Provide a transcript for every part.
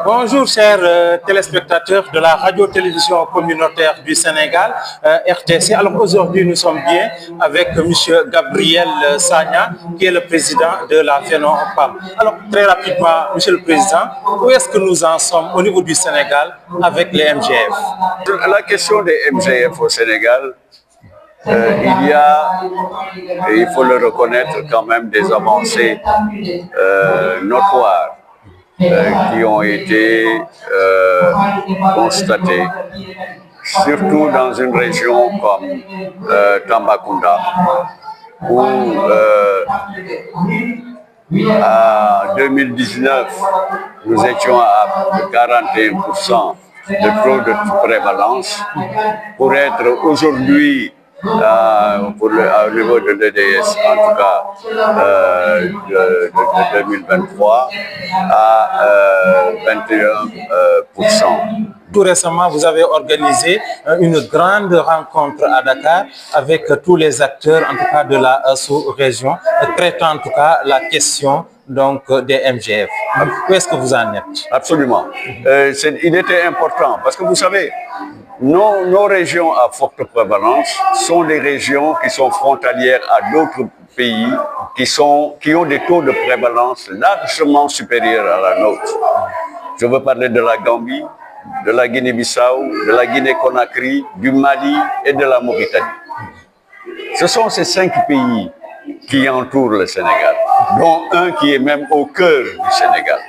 Bonjour chers téléspectateurs de la radio-télévision communautaire du Sénégal, RTC. Alors aujourd'hui nous sommes bien avec M. Gabriel Sagna, qui est le président de la FENOPAM. Alors très rapidement, M. le Président, où est-ce que nous en sommes au niveau du Sénégal avec les MGF? La question des MGF au Sénégal, il y a, et il faut le reconnaître, quand même des avancées notoires qui ont été constatées, surtout dans une région comme Tambacounda, où en 2019, nous étions à 41% de taux de prévalence, pour être aujourd'hui au niveau de l'EDS, en tout cas de 2023, à 21%. Tout récemment, vous avez organisé une grande rencontre à Dakar avec tous les acteurs, en tout cas de la sous-région, traitant en tout cas la question donc des MGF. Où est-ce que vous en êtes? Absolument. Il était important parce que vous savez, nos régions à forte prévalence sont des régions qui sont frontalières à d'autres pays qui ont des taux de prévalence largement supérieurs à la nôtre. Je veux parler de la Gambie, de la Guinée-Bissau, de la Guinée-Conakry, du Mali et de la Mauritanie. Ce sont ces 5 pays qui entourent le Sénégal, dont un qui est même au cœur du Sénégal.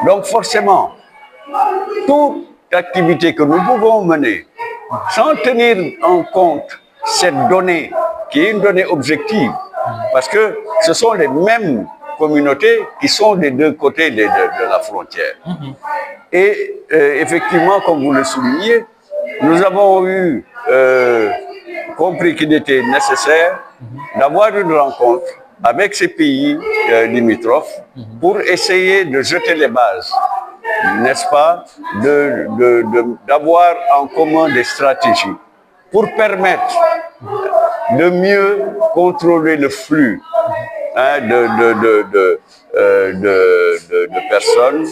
Donc forcément, toute activité que nous pouvons mener sans tenir en compte cette donnée qui est une donnée objective, parce que ce sont les mêmes communautés qui sont des deux côtés de la frontière. Et effectivement, comme vous le soulignez, nous avons compris qu'il était nécessaire d'avoir une rencontre avec ces pays limitrophes pour essayer de jeter les bases, n'est-ce pas, d'avoir en commun des stratégies pour permettre de mieux contrôler le flux de personnes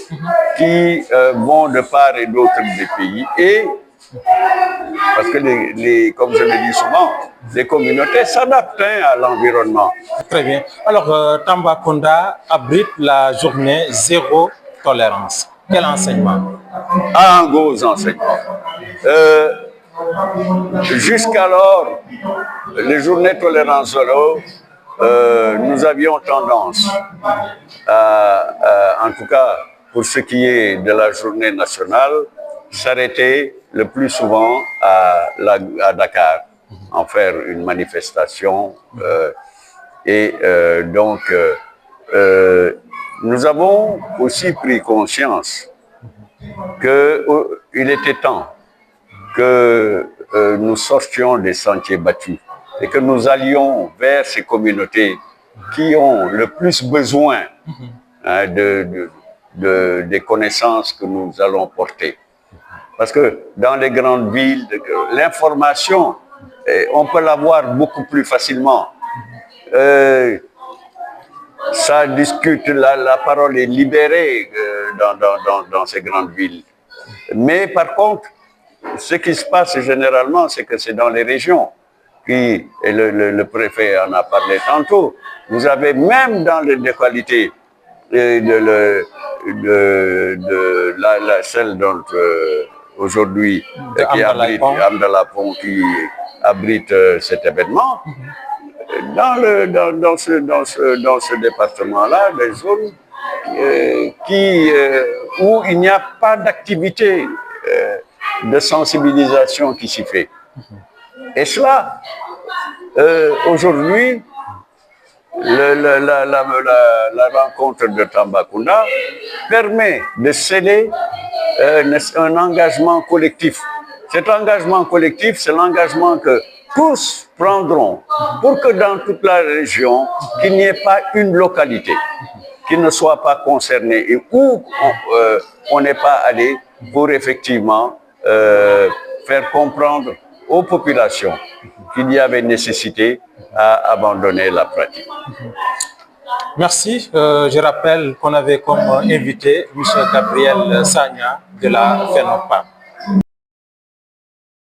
qui vont de part et d'autre des pays, et parce que, comme je le dis souvent, les communautés s'adaptent à l'environnement. Très bien. Alors, Tambacounda abrite la journée zéro tolérance. Quel enseignement? Un gros enseignement. Jusqu'alors, les journées tolérance zéro, nous avions tendance, en tout cas pour ce qui est de la journée nationale, s'arrêter le plus souvent à Dakar, en faire une manifestation. Donc, nous avons aussi pris conscience qu'il était temps que nous sortions des sentiers battus et que nous allions vers ces communautés qui ont le plus besoin des connaissances que nous allons porter. Parce que dans les grandes villes, l'information, on peut l'avoir beaucoup plus facilement. Ça discute, la parole est libérée dans ces grandes villes. Mais par contre, ce qui se passe généralement, c'est que c'est dans les régions, et le préfet en a parlé tantôt. Vous avez même dans les localités, celle dont aujourd'hui, qui abrite Amdalapon, qui abrite cet événement, dans ce département-là, des zones où il n'y a pas d'activité de sensibilisation qui s'y fait. Et cela, aujourd'hui, la rencontre de Tambacounda permet de sceller un engagement collectif. Cet engagement collectif, c'est l'engagement que tous prendront pour que dans toute la région, qu'il n'y ait pas une localité qui ne soit pas concernée et où on n'est pas allé pour effectivement faire comprendre aux populations qu'il y avait nécessité à abandonner la pratique. Merci. Je rappelle qu'on avait comme invité M. Gabriel Sagna de la FENOPA.